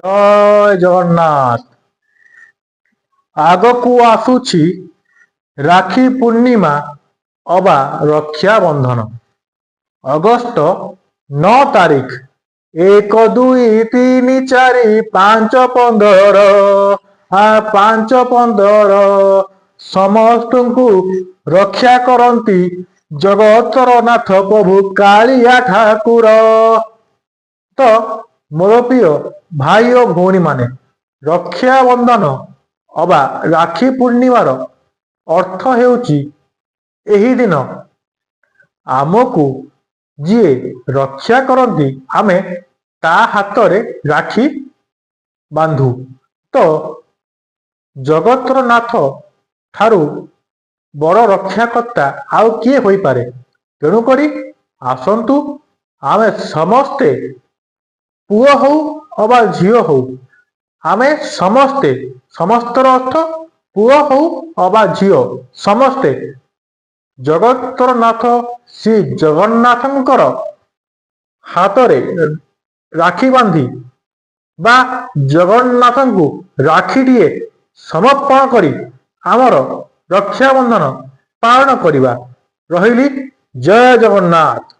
ଜୟ ଜଗନ୍ନାଥ। ଆଗକୁ ଆସୁଛି ରାକ୍ଷୀ ପୂର୍ଣ୍ଣିମା ଅବା ରକ୍ଷାବନ୍ଧନ। ଅଗଷ୍ଟ 9 ତାରିଖ। 1 2 3 4 5 15 5 15 ସମସ୍ତଙ୍କୁ ରକ୍ଷା କରନ୍ତି ଜଗତର ନାଥ ପ୍ରଭୁ କାଳିଆ ଠାକୁର। ତ ମୋର ପ୍ରିୟ ଭାଇ ଓ ଭଉଣୀ ମାନେ, ରକ୍ଷାବନ୍ଧନ ଅବା ରାକ୍ଷୀ ପୂର୍ଣ୍ଣିମାର ଅର୍ଥ ହେଉଛି ଏହି ଦିନ ଆମକୁ ଯିଏ ରକ୍ଷା କରନ୍ତି ଆମେ ତା ହାତରେ ରାକ୍ଷୀ ବାନ୍ଧୁ। ତ ଜଗତର ନାଥ ଠାରୁ ବଡ଼ ରକ୍ଷାକର୍ତ୍ତା ଆଉ କିଏ ହୋଇପାରେ? ତେଣୁକରି ଆସନ୍ତୁ ଆମେ ସମସ୍ତେ, ପୁଅ ହଉ ଅବା ଝିଅ ହଉ, ଆମେ ସମସ୍ତେ, ସମସ୍ତର ଅର୍ଥ ପୁଅ ହଉ ଅବା ଝିଅ, ସମସ୍ତେ ଜଗତର ନାଥ ଶ୍ରୀ ଜଗନ୍ନାଥଙ୍କର ହାତରେ ରାକ୍ଷୀ ବାନ୍ଧି ବା ଜଗନ୍ନାଥଙ୍କୁ ରାକ୍ଷୀଟିଏ ସମର୍ପଣ କରି ଆମର ରକ୍ଷାବନ୍ଧନ ପାଳନ କରିବା। ରହିଲି, ଜୟ ଜଗନ୍ନାଥ।